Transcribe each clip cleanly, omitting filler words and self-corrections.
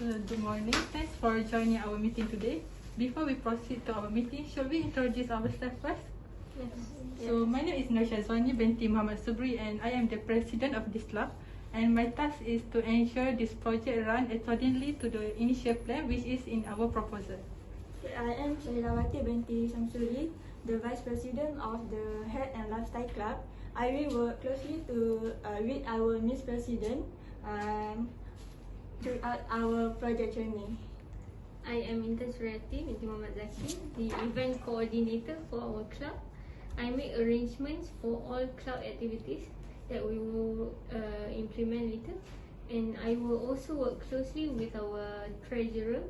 Good morning. Thanks for joining our meeting today. Before we proceed to our meeting, should we introduce our staff first? Yes. So my name is Nur Shazwani binti Muhammad Subri and I am the president of this club. And my task is to ensure this project run accordingly to the initial plan which is in our proposal. I am Shahilawati binti Samsuri, the vice president of the Health and Lifestyle Club. I will work closely with our Miss President throughout our project journey. I am Intan Surati binti Muhammad Zaki, the event coordinator for our club. I make arrangements for all club activities that we will implement later, and I will also work closely with our treasurer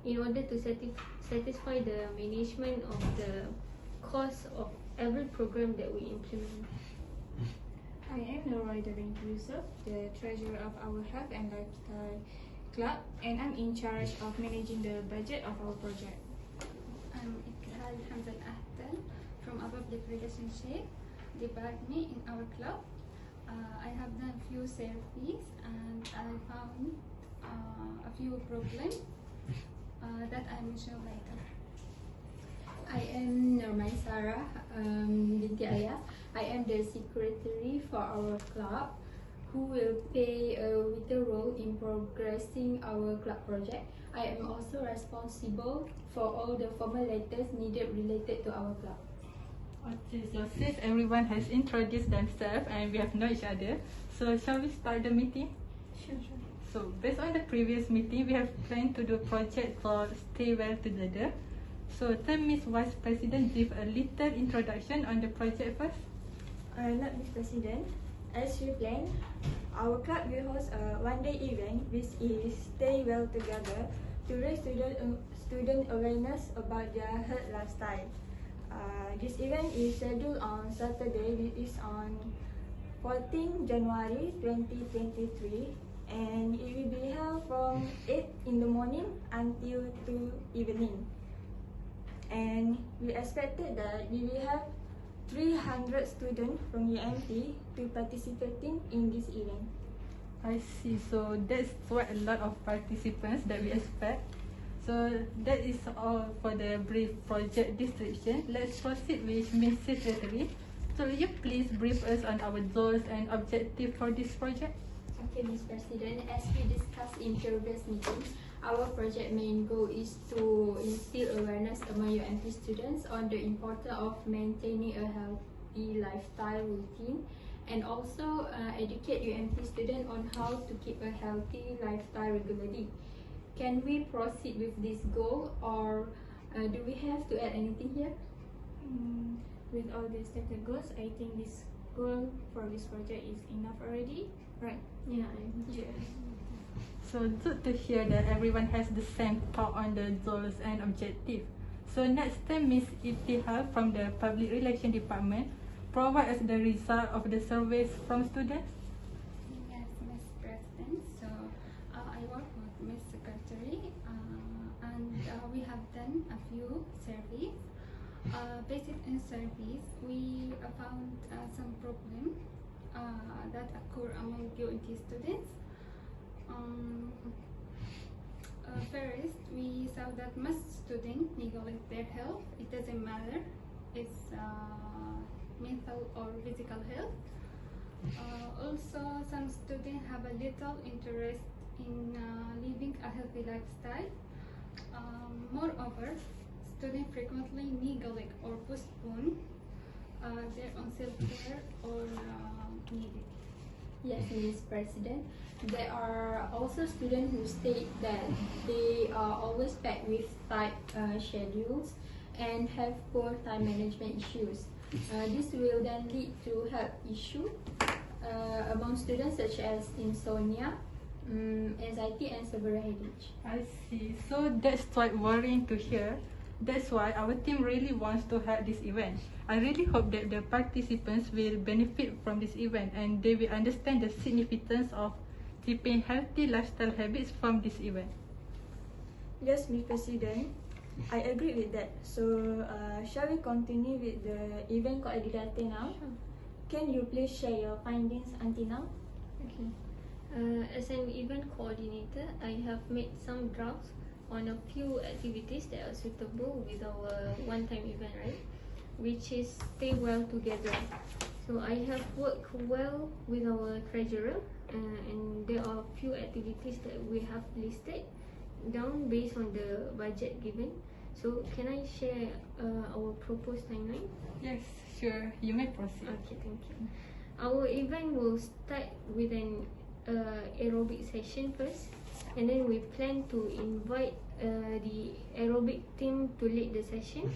in order to satisfy the management of the cost of every program that we implement. I am Nurwaida binti Yusuf, the treasurer of our Health and Lifestyle Club, and I'm in charge of managing the budget of our project. I'm Ikhal Hamzat Ahtan from our public relationship department in our club. I have done few surveys and I found a few problems that I mention later. I am Norman Sarah binti Ayah. I am the secretary for our club, who will play a vital role in progressing our club project. I am also responsible for all the formal letters needed related to our club. Okay, so since everyone has introduced themselves and we have known each other, so shall we start the meeting? Sure. So based on the previous meeting, we have planned to do a project called Stay Well Together. So tell Miss Vice President give a little introduction on the project first. Not Miss President. As we planned, our club will host a one-day event which is Stay Well Together to raise student awareness about their health lifestyle. This event is scheduled on Saturday, which is on 14 January 2023, and it will be held from 8 in the morning until 2 evening. And we expected that we will have 300 students from UMT to participating in this event. I see. So that's quite a lot of participants that we expect. So that is all for the brief project description. Let's proceed with Ms. Secretary. So will you please brief us on our goals and objectives for this project? Okay, Ms. President, as we discussed in previous meetings, our project main goal is to instill awareness among UMT students on the importance of maintaining a healthy lifestyle routine, and also educate UMT students on how to keep a healthy lifestyle regularly. Can we proceed with this goal, or do we have to add anything here? With all the stated goals, I think this goal for this project is enough already, right? Yeah. So good to hear that everyone has the same thought on the goals and objectives. So next time, Ms. Ibtihal from the Public Relations Department provide us the result of the surveys from students. Yes, Miss President. So I work with Miss Secretary and we have done a few surveys. Basic in surveys, we found some problem that occur among UNT students. First, we saw that most students neglect their health. It doesn't matter it's mental or physical health. Also, some students have a little interest in living a healthy lifestyle. Moreover, students frequently neglect or postpone their own self-care or needed. Yes, Ms. President. There are also students who state that they are always packed with tight schedules and have poor time management issues. This will then lead to health issues among students such as insomnia, anxiety, and severe headache. I see. So that's quite worrying to hear. That's why our team really wants to have this event. I really hope that the participants will benefit from this event and they will understand the significance of keeping healthy lifestyle habits from this event. Yes, Mr. President, I agree with that. So, shall we continue with the event coordinator now? Sure. Can you please share your findings until now? Okay. As an event coordinator, I have made some drafts on a few activities that are suitable with our one-time event, right? Which is Stay Well Together. So I have worked well with our treasurer, and there are a few activities that we have listed down based on the budget given. So can I share our proposed timeline? Yes, sure. You may proceed. Okay, thank you. Our event will start with an aerobic session first, and then we plan to invite the aerobic team to lead the session.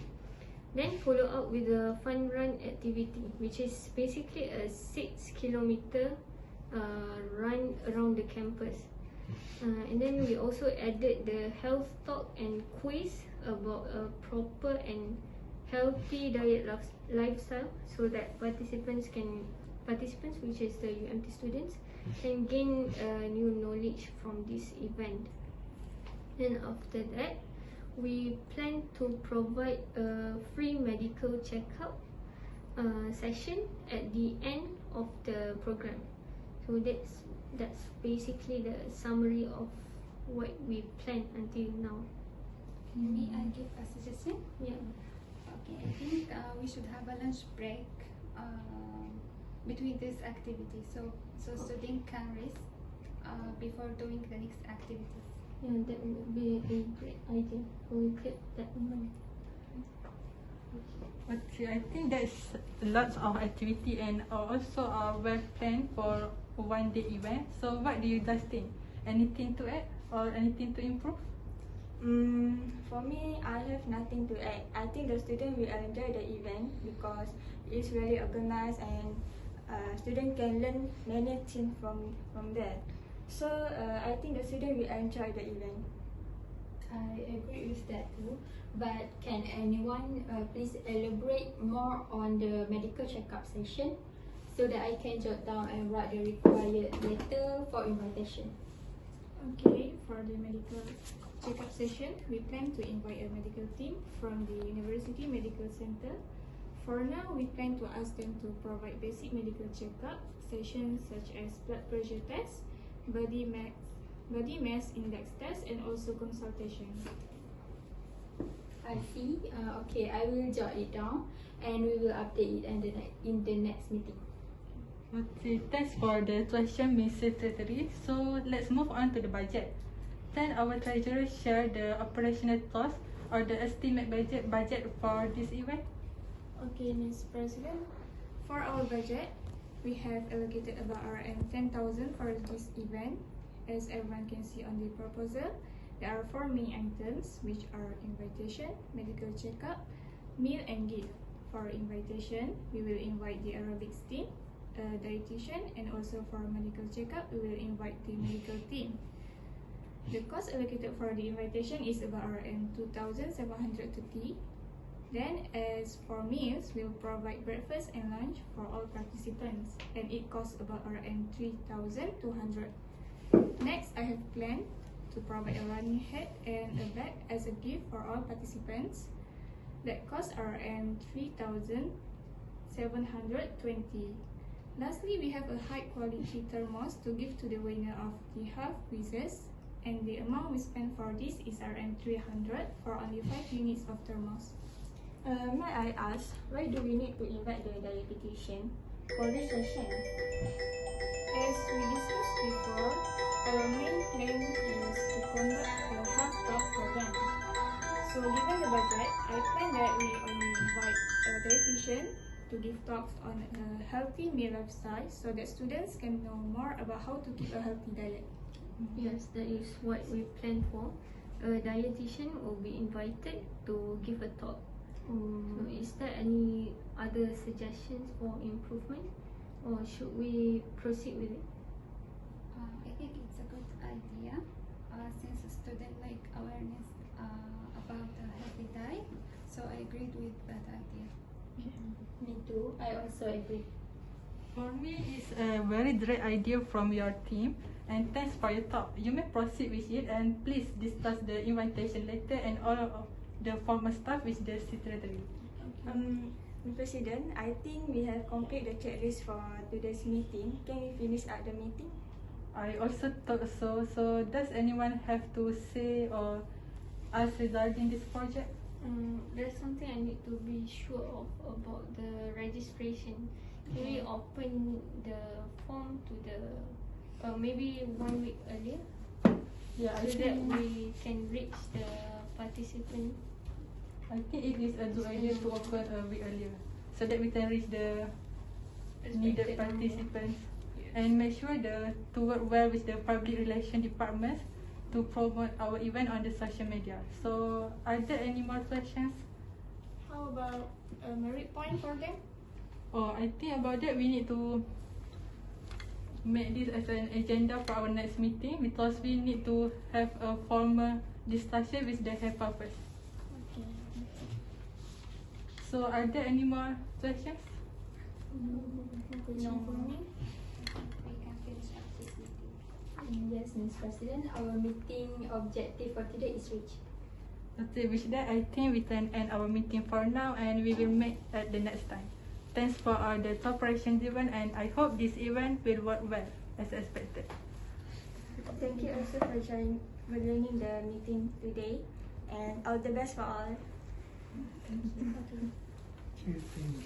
Then follow up with a fun run activity, which is basically a 6-kilometer run around the campus. And then we also added the health talk and quiz about a proper and healthy diet lifestyle, so that participants, which is the UMT students, can gain new knowledge from this event. Then after that, we plan to provide a free medical checkup session at the end of the program. So that's basically the summary of what we planned until now. May I give a suggestion? Yeah. Okay, I think we should have a lunch break between these activities, so student can rest before doing the next activities. Yeah, that would be a great idea. We will keep that in mind. Okay, I think that's lots of activity and also well planned for a one-day event. So what do you guys think? Anything to add or anything to improve? For me, I have nothing to add. I think the student will enjoy the event because it's very organized and student can learn many things from there. So I think the student will enjoy the event. I agree with that too. But can anyone please elaborate more on the medical checkup session so that I can jot down and write the required letter for invitation? Okay, for the medical checkup session, we plan to invite a medical team from the University Medical Center. For now, we plan to ask them to provide basic medical checkup sessions such as blood pressure test, body mass index test, and also consultation. I see. Okay, I will jot it down and we will update it in the next meeting. Okay, thanks for the question, Ms. Secretary. So let's move on to the budget. Then our treasurer share the operational cost or the estimate budget for this event. Okay, Ms. President, for our budget, we have allocated about around 10,000 for this event. As everyone can see on the proposal, there are 4 main items, which are invitation, medical checkup, meal and gift. For invitation, we will invite the aerobics team, a dietitian, and also for medical checkup, we will invite the medical team. The cost allocated for the invitation is about around 2,730. Then, as for meals, we'll provide breakfast and lunch for all participants, and it costs about around 3,200. Next, I have planned to provide a running hat and a bag as a gift for all participants. That costs around 3,720. Lastly, we have a high quality thermos to give to the winner of the health quizzes, and the amount we spent for this is around 300 for only 5 units of thermos. May I ask, why do we need to invite the dietitian for this session? As we discussed before, our main plan is to conduct a health talk program. So given the budget, I plan that we only invite a dietitian to give talks on a healthy meal lifestyle so that students can know more about how to keep a healthy diet. Yes, that is what we plan for. A dietitian will be invited to give a talk. So is there any other suggestions for improvement, or should we proceed with it? I think it's a good idea since the student like awareness about the healthy diet. So I agreed with that idea. Me too. I also agree. For me, it's a very great idea from your team, and thanks for your talk. You may proceed with it, and please discuss the invitation letter and all of the formal stuff with the secretary. Mr. President, I think we have completed the checklist for today's meeting. Can we finish at the meeting? I also thought so. So does anyone have to say or ask regarding this project? There's something I need to be sure of about the registration. Can we open the form to the maybe 1 week earlier Yeah, so that we can reach the participant? I think it is a good idea to open a week earlier so that we can reach the needed Expected number. participants and make sure to work well with the public relation departments to promote our event on the social media. So are there any more questions? How about a merit point for them? Oh, I think about that we need to make this as an agenda for our next meeting because we need to have a formal discussion with the head purpose. Okay. So are there any more questions? No question for me. We can finish up this meeting. Yes, Ms. President, our meeting objective for today is reached. Okay, with that I think we can end our meeting for now and we will meet at the next time. Thanks for the cooperation given and I hope this event will work well as expected. Thank you also for joining the meeting today, and all the best for all. Thank you.